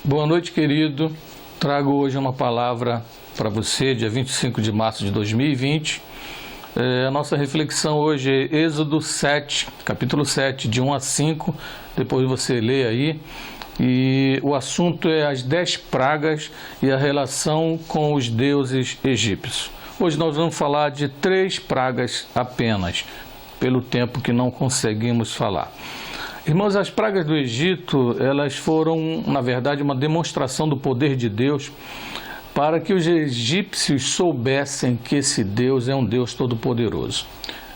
Boa noite, querido. Trago hoje uma palavra para você, dia 25 de março de 2020. A nossa reflexão hoje é Êxodo 7, capítulo 7, de 1 a 5. Depois você lê aí. E o assunto é as 10 pragas e a relação com os deuses egípcios. Hoje nós vamos falar de 3 pragas apenas, pelo tempo que não conseguimos falar. Irmãos, as pragas do Egito, elas foram, na verdade, uma demonstração do poder de Deus para que os egípcios soubessem que esse Deus é um Deus todo-poderoso.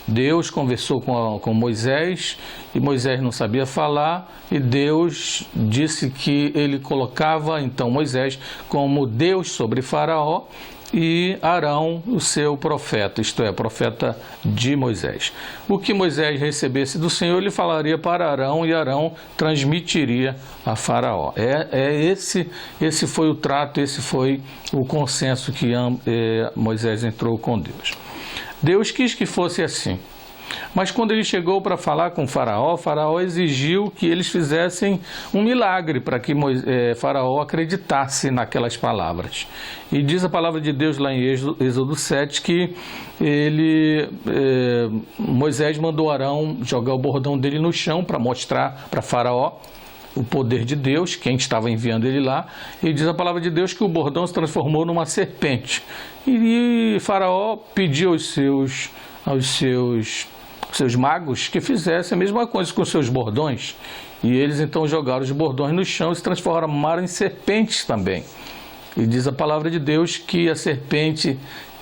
Deus conversou com Moisés e Moisés não sabia falar e Deus disse que ele colocava então Moisés como Deus sobre Faraó e Arão, o seu profeta, isto é, profeta de Moisés. O que Moisés recebesse do Senhor, ele falaria para Arão e Arão transmitiria a Faraó. Esse foi o trato, esse foi o consenso que Moisés entrou com Deus. Deus quis que fosse assim. Mas quando ele chegou para falar com Faraó, Faraó exigiu que eles fizessem um milagre para que Faraó acreditasse naquelas palavras. E diz a palavra de Deus lá em Êxodo 7 que Moisés mandou Arão jogar o bordão dele no chão para mostrar para Faraó o poder de Deus, quem estava enviando ele lá. E diz a palavra de Deus que o bordão se transformou numa serpente. E Faraó pediu aos seus magos que fizessem a mesma coisa com seus bordões. E eles então jogaram os bordões no chão e se transformaram em serpentes também. E diz a palavra de Deus que a serpente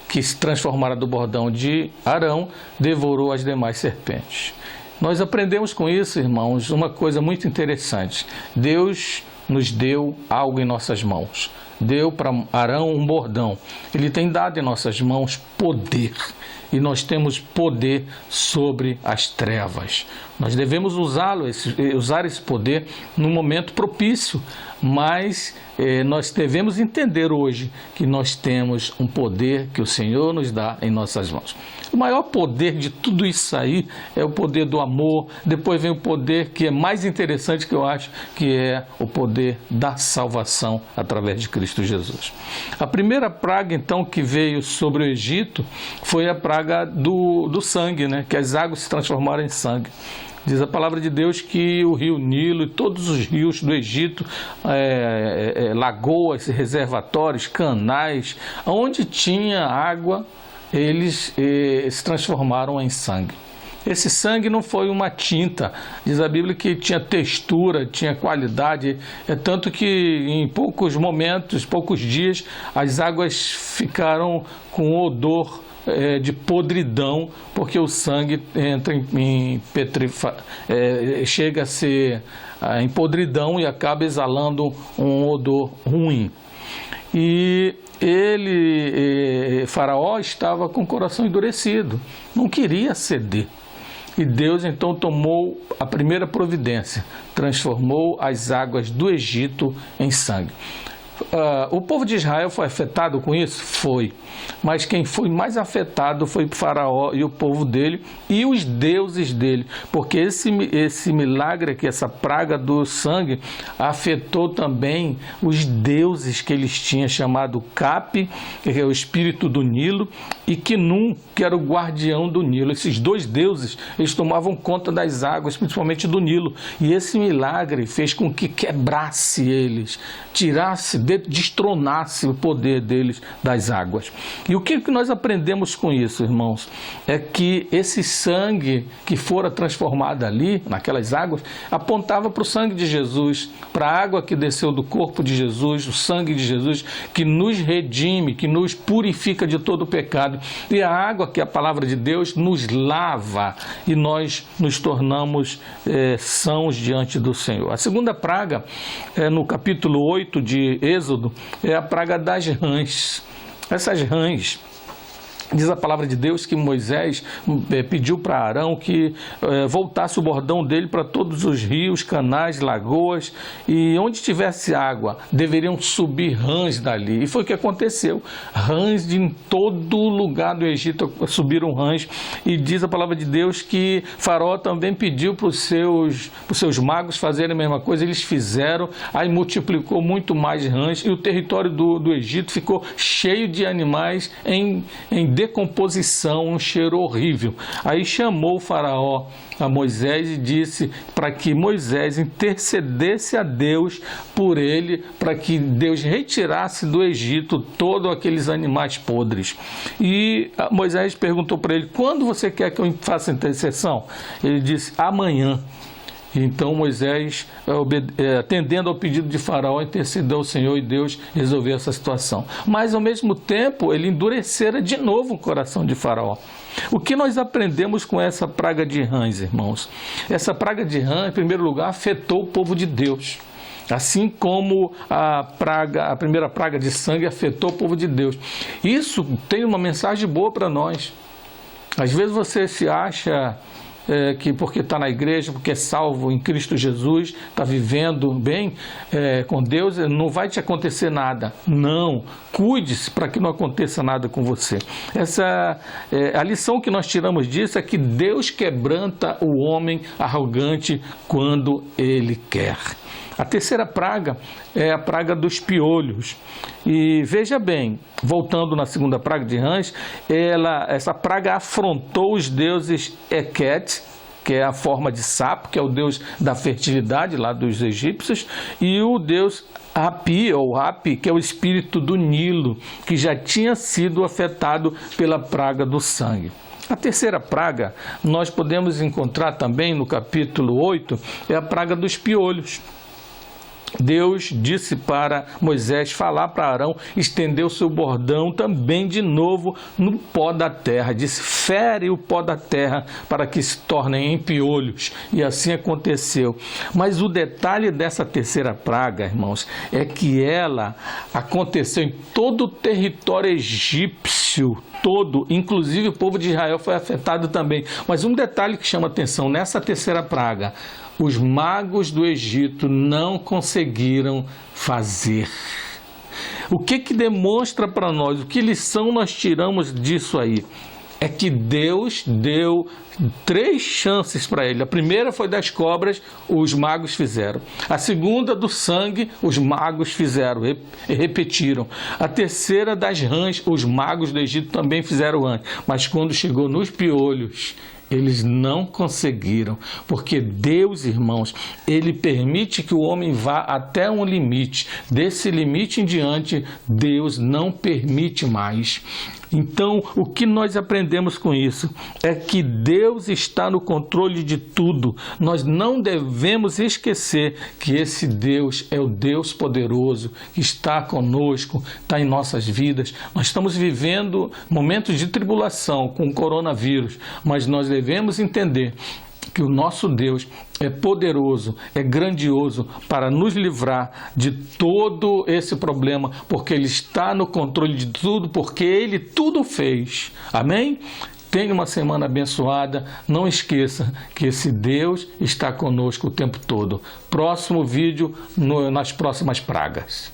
que se transformara do bordão de Arão devorou as demais serpentes. Nós aprendemos com isso, irmãos, uma coisa muito interessante. Deus nos deu algo em nossas mãos. Deu para Arão um bordão. Ele tem dado em nossas mãos poder. E nós temos poder sobre as trevas. Nós devemos usar esse poder no momento propício, mas nós devemos entender hoje que nós temos um poder que o Senhor nos dá em nossas mãos. O maior poder de tudo isso aí é o poder do amor. Depois vem o poder que é mais interessante, que eu acho, que é o poder da salvação através de Cristo Jesus. A primeira praga, então, que veio sobre o Egito foi a praga do sangue, né? Que as águas se transformaram em sangue. Diz a palavra de Deus que o rio Nilo e todos os rios do Egito, lagoas, reservatórios, canais, onde tinha água, eles se transformaram em sangue. Esse sangue não foi uma tinta, diz a Bíblia que tinha textura, tinha qualidade, tanto que em poucos momentos, poucos dias, as águas ficaram com odor de podridão, porque o sangue entra chega a ser em podridão e acaba exalando um odor ruim. E Faraó estava com o coração endurecido, não queria ceder. E Deus então tomou a primeira providência, transformou as águas do Egito em sangue. O povo de Israel foi afetado com isso? Foi. Mas quem foi mais afetado foi o Faraó e o povo dele e os deuses dele. Porque esse milagre aqui, essa praga do sangue, afetou também os deuses que eles tinham, chamado Cap, que é o espírito do Nilo, e Quinum, que era o guardião do Nilo. Esses dois deuses, eles tomavam conta das águas, principalmente do Nilo. E esse milagre fez com que quebrasse eles, destronasse o poder deles das águas. E o que nós aprendemos com isso, irmãos? É que esse sangue que fora transformado ali, naquelas águas, apontava para o sangue de Jesus, para a água que desceu do corpo de Jesus, o sangue de Jesus, que nos redime, que nos purifica de todo o pecado. E a água, que é a palavra de Deus, nos lava e nós nos tornamos sãos diante do Senhor. A segunda praga, no capítulo 8 de Êxodo, é a praga das rãs. Essas rãs, Diz a palavra de Deus que Moisés pediu para Arão que voltasse o bordão dele para todos os rios, canais, lagoas, e onde tivesse água, deveriam subir rãs dali. E foi o que aconteceu. Rãs de todo lugar do Egito subiram rãs, e diz a palavra de Deus que Faraó também pediu para os seus magos fazerem a mesma coisa. Eles fizeram, aí multiplicou muito mais rãs, e o território do Egito ficou cheio de animais em decomposição, um cheiro horrível. Aí chamou o Faraó a Moisés e disse para que Moisés intercedesse a Deus por ele, para que Deus retirasse do Egito todos aqueles animais podres. E Moisés perguntou para ele: quando você quer que eu faça intercessão? Ele disse: amanhã. Então Moisés, atendendo ao pedido de Faraó, intercedeu ao Senhor, e Deus resolveu essa situação. Mas ao mesmo tempo ele endurecera de novo o coração de Faraó. O que nós aprendemos com essa praga de rãs, irmãos? Essa praga de rã, em primeiro lugar, afetou o povo de Deus. Assim como a primeira praga de sangue afetou o povo de Deus. Isso tem uma mensagem boa para nós. Às vezes você se acha que porque está na igreja, porque é salvo em Cristo Jesus, está vivendo bem com Deus, não vai te acontecer nada. Não, cuide-se para que não aconteça nada com você. A lição que nós tiramos disso é que Deus quebranta o homem arrogante quando Ele quer. A terceira praga é a praga dos piolhos. E veja bem, voltando na segunda praga de rãs, essa praga afrontou os deuses Eket, que é a forma de sapo, que é o deus da fertilidade lá dos egípcios, e o deus Hapi, ou Hapi, que é o espírito do Nilo, que já tinha sido afetado pela praga do sangue. A terceira praga, nós podemos encontrar também no capítulo 8, é a praga dos piolhos. Deus disse para Moisés falar para Arão estender o seu bordão também de novo no pó da terra. Disse: fere o pó da terra para que se tornem em piolhos. E assim aconteceu. Mas o detalhe dessa terceira praga, irmãos, é que ela aconteceu em todo o território egípcio. Todo, inclusive o povo de Israel foi afetado também. Mas um detalhe que chama atenção nessa terceira praga: os magos do Egito não conseguiram fazer. O que demonstra para nós? Que lição nós tiramos disso aí? É que Deus deu 3 chances para ele. A primeira foi das cobras, os magos fizeram. A segunda, do sangue, os magos fizeram e repetiram. A terceira, das rãs, os magos do Egito também fizeram antes. Mas quando chegou nos piolhos, eles não conseguiram, porque Deus, irmãos, Ele permite que o homem vá até um limite. Desse limite em diante, Deus não permite mais. Então, o que nós aprendemos com isso é que Deus está no controle de tudo. Nós não devemos esquecer que esse Deus é o Deus poderoso, que está conosco, está em nossas vidas. Nós estamos vivendo momentos de tribulação com o coronavírus, mas nós devemos entender que o nosso Deus é poderoso, é grandioso para nos livrar de todo esse problema, porque Ele está no controle de tudo, porque Ele tudo fez. Amém? Tenha uma semana abençoada. Não esqueça que esse Deus está conosco o tempo todo. Próximo vídeo nas próximas pragas.